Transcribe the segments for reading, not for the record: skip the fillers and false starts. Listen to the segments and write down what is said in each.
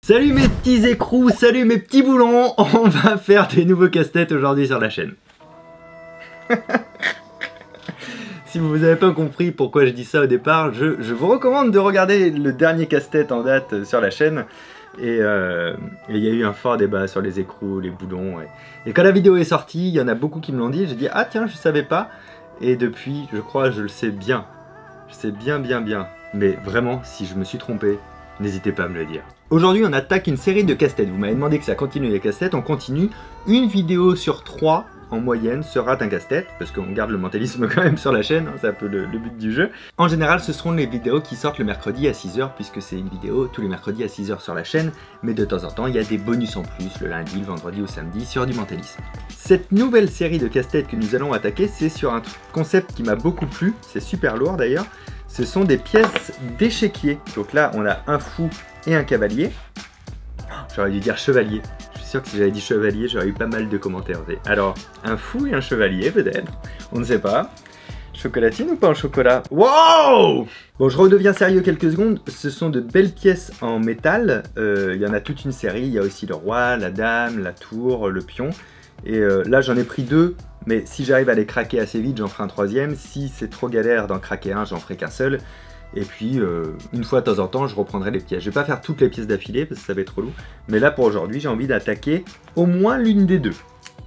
Salut mes petits écrous, salut mes petits boulons. On va faire des nouveaux casse-têtes aujourd'hui sur la chaîne. Si vous n'avez pas compris pourquoi je dis ça au départ, je vous recommande de regarder le dernier casse-tête en date sur la chaîne. Et il y a eu un fort débat sur les écrous, les boulons. Et quand la vidéo est sortie, il y en a beaucoup qui me l'ont dit. J'ai dit, ah tiens, je savais pas. Et depuis, je crois, je le sais bien. Je sais bien. Mais vraiment, si je me suis trompé, n'hésitez pas à me le dire. Aujourd'hui, on attaque une série de casse-têtes. Vous m'avez demandé que ça continue les casse-têtes. On continue. Une vidéo sur 3 en moyenne sera un casse-tête, parce qu'on garde le mentalisme quand même sur la chaîne, hein, c'est un peu le but du jeu. En général, ce seront les vidéos qui sortent le mercredi à 6 h, puisque c'est une vidéo tous les mercredis à 6 h sur la chaîne, mais de temps en temps, il y a des bonus en plus, le lundi, le vendredi ou samedi, sur du mentalisme. Cette nouvelle série de casse-têtes que nous allons attaquer, c'est sur un concept qui m'a beaucoup plu, c'est super lourd d'ailleurs, ce sont des pièces d'échiquier. Donc là, on a un fou et un cavalier. J'aurais dû dire chevalier. Je suis sûr que si j'avais dit chevalier, j'aurais eu pas mal de commentaires. Alors, un fou et un chevalier, peut-être. On ne sait pas. Chocolatine ou pas en chocolat? Wow! Bon, je redeviens sérieux quelques secondes. Ce sont de belles pièces en métal. Il y en a toute une série. Il y a aussi le roi, la dame, la tour, le pion. Et là, j'en ai pris 2. Mais si j'arrive à les craquer assez vite, j'en ferai un 3e. Si c'est trop galère d'en craquer un, j'en ferai qu'un seul. Et puis, une fois de temps en temps, je reprendrai les pièces. Je vais pas faire toutes les pièces d'affilée, parce que ça va être trop lourd. Mais là, pour aujourd'hui, j'ai envie d'attaquer au moins l'une des 2.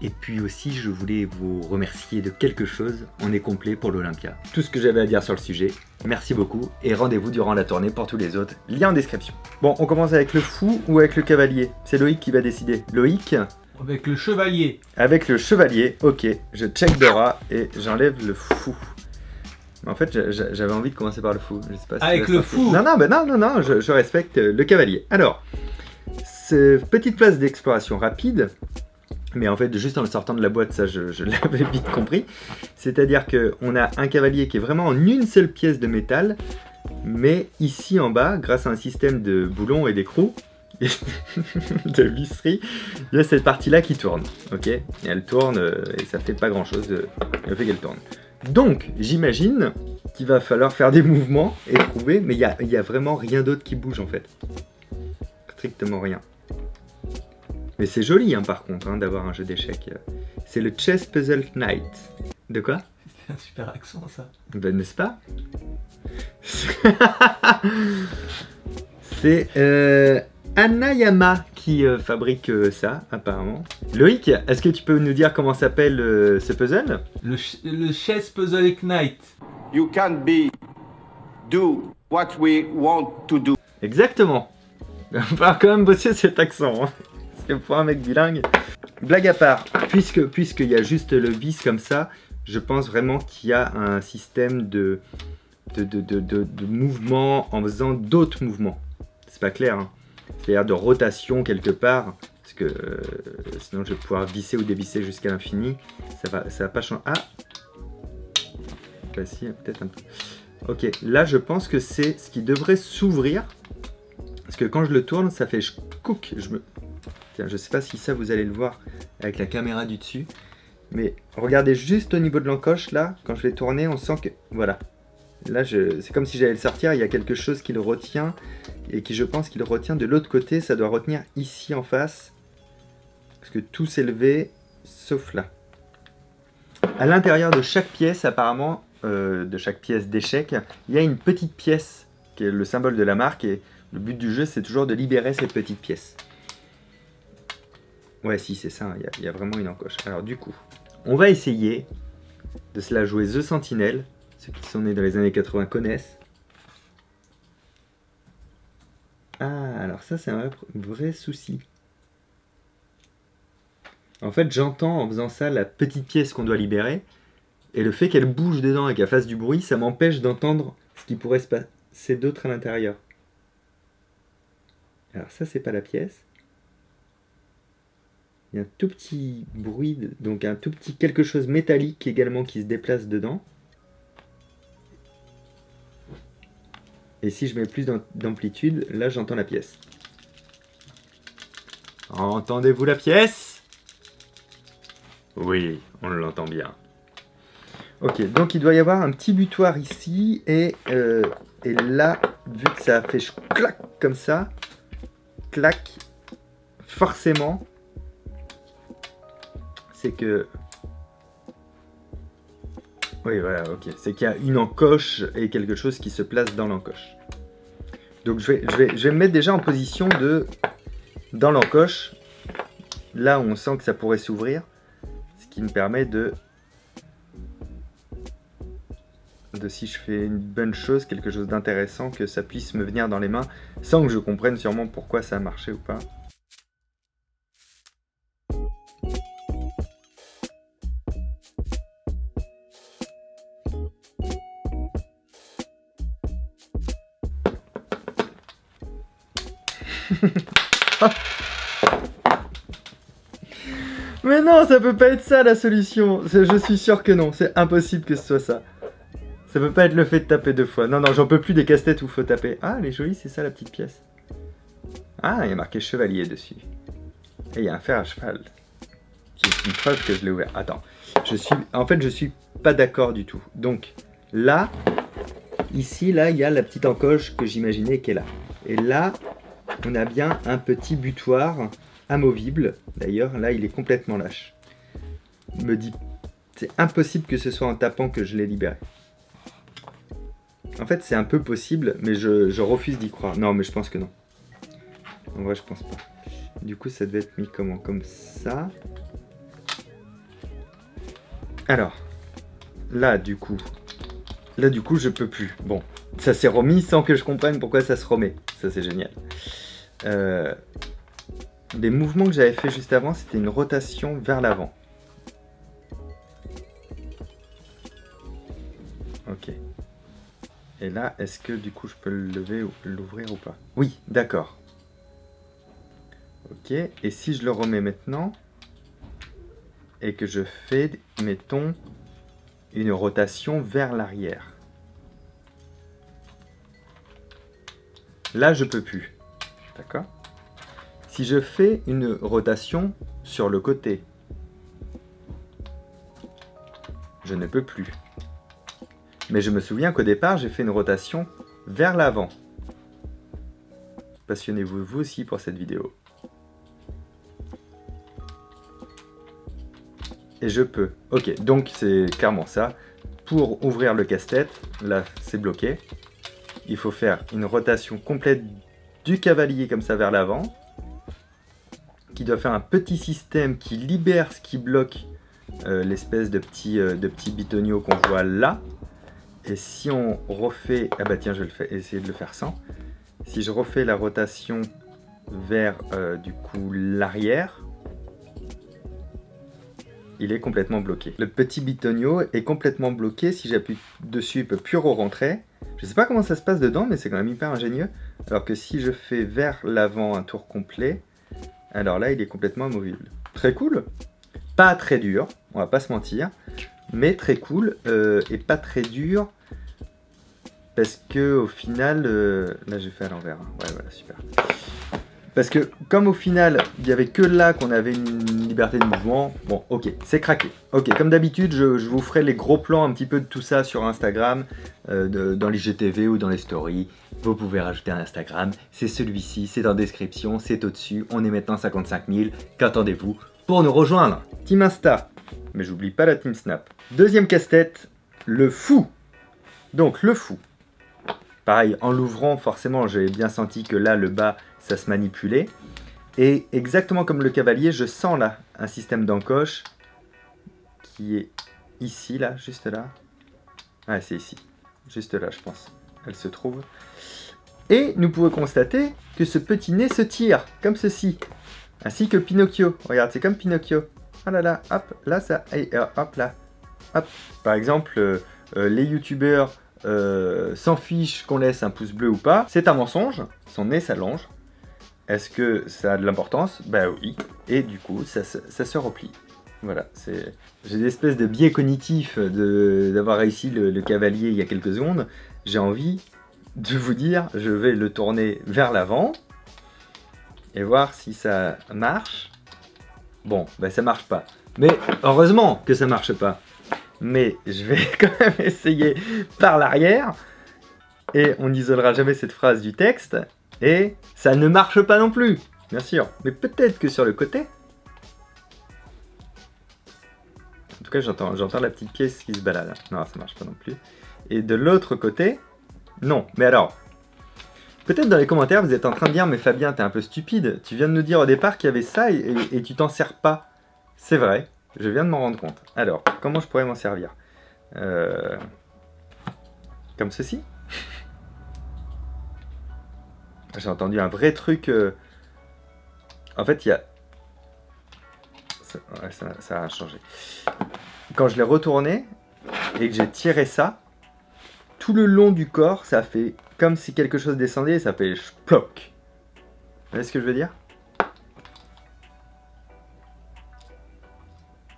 Et puis aussi, je voulais vous remercier de quelque chose. On est complet pour l'Olympia. Tout ce que j'avais à dire sur le sujet. Merci beaucoup. Et rendez-vous durant la tournée pour tous les autres. Lien en description. Bon, on commence avec le fou ou avec le cavalier? C'est Loïc qui va décider. Loïc? Avec le chevalier. Avec le chevalier, ok. Je check Dora et j'enlève le fou. En fait, j'avais envie de commencer par le fou. Je sais pas si avec le fou. Non, je respecte le cavalier. Alors, petite phase d'exploration rapide, mais en fait, juste en le sortant de la boîte, ça, je l'avais vite compris. C'est-à-dire qu'on a un cavalier qui est vraiment en une seule pièce de métal, mais ici en bas, grâce à un système de boulons et d'écrous, de visserie, il y a cette partie-là qui tourne, ok? Et elle tourne, et ça fait pas grand-chose, le fait qu'elle tourne. Donc, j'imagine qu'il va falloir faire des mouvements et trouver, mais il y a vraiment rien d'autre qui bouge en fait. Strictement rien. Mais c'est joli hein, par contre hein, d'avoir un jeu d'échecs. C'est le Chess Puzzle Knight. De quoi? C'est un super accent ça. Ben n'est-ce pas? C'est Anayama qui fabrique ça, apparemment. Loïc, est-ce que tu peux nous dire comment s'appelle ce puzzle? Le Chess Puzzle Knight. You can't do what we want to do. Exactement. Il va falloir quand même bosser cet accent. Hein. Parce que pour un mec bilingue... Blague à part, puisqu'il y a juste le vis comme ça, je pense vraiment qu'il y a un système de mouvement en faisant d'autres mouvements. C'est pas clair, hein. C'est-à-dire de rotation quelque part, parce que sinon je vais pouvoir visser ou dévisser jusqu'à l'infini. Ça va pas changer. Ah, bah si, peut-être un peu. Ok, là je pense que c'est ce qui devrait s'ouvrir, parce que quand je le tourne, ça fait couc. Tiens, je sais pas si ça vous allez le voir avec la caméra du dessus, mais regardez juste au niveau de l'encoche là, quand je l'ai tourné, on sent que voilà. Là, c'est comme si j'allais le sortir, il y a quelque chose qui le retient, et qui je pense qu'il le retient de l'autre côté, ça doit retenir ici en face, parce que tout s'est levé, sauf là. À l'intérieur de chaque pièce, apparemment, de chaque pièce d'échec, il y a une petite pièce, qui est le symbole de la marque, et le but du jeu, c'est toujours de libérer cette petite pièce. Ouais, si, c'est ça, il y a vraiment une encoche. Alors du coup, on va essayer de se la jouer The Sentinelle. Ceux qui sont nés dans les années 80 connaissent. Ah, alors ça c'est un vrai souci. En fait, j'entends en faisant ça la petite pièce qu'on doit libérer. Et le fait qu'elle bouge dedans et qu'elle fasse du bruit, ça m'empêche d'entendre ce qui pourrait se passer d'autre à l'intérieur. Alors ça c'est pas la pièce. Il y a un tout petit bruit, donc un tout petit quelque chose métallique également qui se déplace dedans. Et si je mets plus d'amplitude, là j'entends la pièce. Entendez-vous la pièce? Oui, on l'entend bien. Ok, donc il doit y avoir un petit butoir ici, et là, vu que ça a fait clac comme ça, claque, forcément, c'est que... Oui, voilà, ok. C'est qu'il y a une encoche et quelque chose qui se place dans l'encoche. Donc je vais me mettre déjà en position de... Dans l'encoche, là où on sent que ça pourrait s'ouvrir, ce qui me permet de... si je fais une bonne chose, quelque chose d'intéressant, que ça puisse me venir dans les mains, sans que je comprenne sûrement pourquoi ça a marché ou pas. Mais non, ça peut pas être ça la solution. Je suis sûr que non, c'est impossible que ce soit ça. Ça peut pas être le fait de taper 2 fois. Non, non, j'en peux plus des casse-têtes où faut taper. Ah, elle est jolie, c'est ça la petite pièce. Ah, il y a marqué chevalier dessus. Et il y a un fer à cheval. Qui est une preuve que je l'ai ouvert. Attends, en fait, je suis pas d'accord du tout. Donc, là, ici, là, il y a la petite encoche que j'imaginais qui est là. Et là, on a bien un petit butoir amovible. D'ailleurs, là, il est complètement lâche. Me dit, c'est impossible que ce soit en tapant que je l'ai libéré. En fait, c'est un peu possible, mais je refuse d'y croire. Non, mais je pense que non. En vrai, je pense pas. Du coup, ça devait être mis comment? Comme ça. Alors, là, du coup, je peux plus. Bon, ça s'est remis sans que je comprenne pourquoi ça se remet. Ça, c'est génial. Les mouvements que j'avais fait juste avant, c'était une rotation vers l'avant. Ok. Et là, est-ce que du coup je peux le lever ou l'ouvrir ou pas? Oui, d'accord. Ok, et si je le remets maintenant, et que je fais, mettons, une rotation vers l'arrière. Là, je peux plus. D'accord? Si je fais une rotation sur le côté, je ne peux plus. Mais je me souviens qu'au départ, j'ai fait une rotation vers l'avant. Passionnez-vous vous aussi pour cette vidéo. Et je peux. Ok, donc c'est clairement ça. Pour ouvrir le casse-tête, là c'est bloqué. Il faut faire une rotation complète du cavalier comme ça vers l'avant. Qui doit faire un petit système qui libère ce qui bloque l'espèce de petit bitonio qu'on voit là. Et si on refait... Ah bah tiens, je vais essayer de le faire sans. Si je refais la rotation vers du coup l'arrière, il est complètement bloqué. Le petit bitonio est complètement bloqué. Si j'appuie dessus, il ne peut plus re-rentrer. Je ne sais pas comment ça se passe dedans, mais c'est quand même hyper ingénieux. Alors que si je fais vers l'avant un tour complet, alors là, il est complètement amovible. Très cool. Pas très dur, on va pas se mentir. Mais très cool et pas très dur. Parce que au final... là, j'ai fait à l'envers. Hein. Ouais, voilà, super. Parce que comme au final, il n'y avait que là qu'on avait une liberté de mouvement, bon, ok, c'est craqué. Ok, comme d'habitude, je vous ferai les gros plans un petit peu de tout ça sur Instagram, dans les GTV ou dans les stories. Vous pouvez rajouter un Instagram, c'est celui-ci, c'est en description, c'est au-dessus. On est maintenant 55 000, qu'attendez-vous pour nous rejoindre? Team Insta, mais j'oublie pas la Team Snap. Deuxième casse-tête, le fou. Donc, le fou. Pareil, en l'ouvrant, forcément, j'ai bien senti que là, le bas, ça se manipulait. Et exactement comme le cavalier, je sens là un système d'encoche qui est ici, là, juste là. Ouais, c'est ici. Juste là, je pense. Elle se trouve. Et nous pouvons constater que ce petit nez se tire, comme ceci. Ainsi que Pinocchio. Regarde, c'est comme Pinocchio. Ah là là, hop, là, ça... Et hop, là. Hop. Par exemple, les youtubeurs... s'en fiche qu'on laisse un pouce bleu ou pas, c'est un mensonge, son nez s'allonge. Est-ce que ça a de l'importance? Bah oui, et du coup ça se replie. Voilà, j'ai des espèces de biais cognitifs d'avoir réussi le cavalier il y a quelques secondes. J'ai envie de vous dire, je vais le tourner vers l'avant et voir si ça marche. Bon, bah ça marche pas. Mais heureusement que ça marche pas. Mais je vais quand même essayer par l'arrière. Et on n'isolera jamais cette phrase du texte. Et ça ne marche pas non plus, bien sûr. Mais peut-être que sur le côté... En tout cas, j'entends la petite pièce qui se balade. Non, ça marche pas non plus. Et de l'autre côté... Non, mais alors... Peut-être dans les commentaires, vous êtes en train de dire « Mais Fabien, t'es un peu stupide. Tu viens de nous dire au départ qu'il y avait ça et tu t'en sers pas. » C'est vrai, je viens de m'en rendre compte. Alors, comment je pourrais m'en servir comme ceci. J'ai entendu un vrai truc. En fait, il y a... Ça a changé. Quand je l'ai retourné et que j'ai tiré ça, tout le long du corps, ça fait comme si quelque chose descendait et ça fait ploc. Vous voyez ce que je veux dire?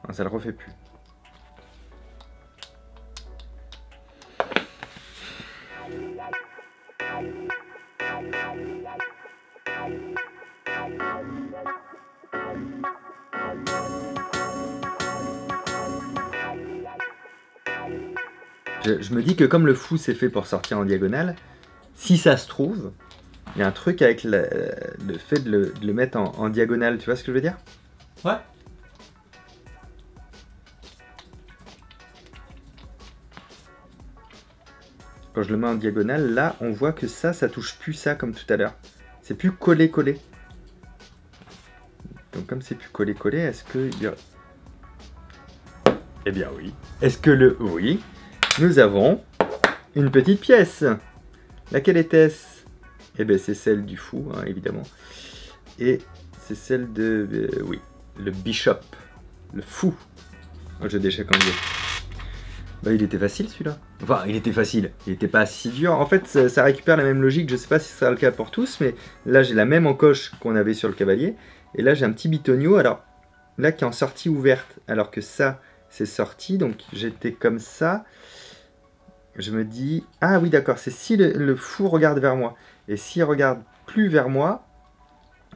Non, ça le refait plus. Je me dis que comme le fou c'est fait pour sortir en diagonale, si ça se trouve, il y a un truc avec le fait de le mettre en diagonale, tu vois ce que je veux dire? Ouais. Quand je le mets en diagonale, là, on voit que ça touche plus ça comme tout à l'heure. C'est plus collé-collé. Donc comme c'est plus collé-collé, est-ce que... Eh bien oui. Est-ce que le... Oui. Nous avons une petite pièce. Laquelle était-ce? Eh bien c'est celle du fou, hein, évidemment. Et c'est celle de... oui, le bishop. Le fou. Oh, je déchire quand même. Bah il était facile celui-là. Enfin, il était facile. Il n'était pas si dur. En fait, ça récupère la même logique. Je ne sais pas si ce sera le cas pour tous, mais là j'ai la même encoche qu'on avait sur le cavalier. Et là j'ai un petit bitonio. Alors là qui est en sortie ouverte. Alors que ça, c'est sorti. Donc j'étais comme ça. Je me dis... Ah oui d'accord, c'est si le fou regarde vers moi. Et s'il regarde plus vers moi,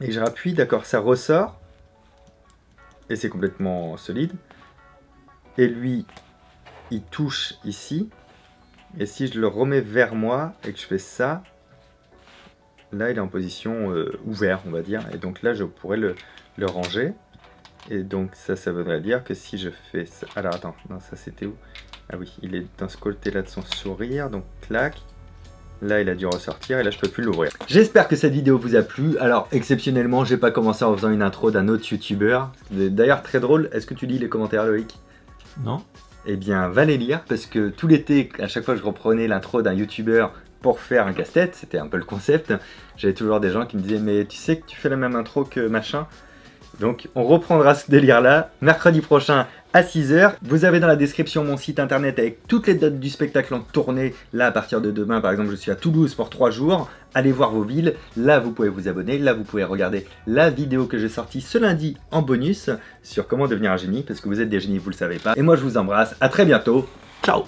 et que je rappuie, d'accord, ça ressort. Et c'est complètement solide. Et lui... il touche ici, et si je le remets vers moi et que je fais ça, là il est en position ouverte on va dire, et donc là je pourrais le ranger, et donc ça voudrait dire que si je fais ça, alors attends, non ça c'était où? Ah oui, il est dans ce côté là de son sourire, donc clac, là il a dû ressortir et là je peux plus l'ouvrir. J'espère que cette vidéo vous a plu. Alors exceptionnellement j'ai pas commencé en faisant une intro d'un autre youtubeur, d'ailleurs très drôle. Est-ce que tu lis les commentaires Loïc? Non. Eh bien, va les lire, parce que tout l'été, à chaque fois que je reprenais l'intro d'un youtubeur pour faire un casse-tête, c'était un peu le concept, j'avais toujours des gens qui me disaient « Mais tu sais que tu fais la même intro que machin ?» Donc, on reprendra ce délire-là, mercredi prochain à 6 h. Vous avez dans la description mon site internet avec toutes les dates du spectacle en tournée. Là, à partir de demain, par exemple, je suis à Toulouse pour 3 jours. Allez voir vos villes. Là, vous pouvez vous abonner. Là, vous pouvez regarder la vidéo que j'ai sortie ce lundi en bonus sur comment devenir un génie, parce que vous êtes des génies, vous le savez pas. Et moi, je vous embrasse. À très bientôt. Ciao!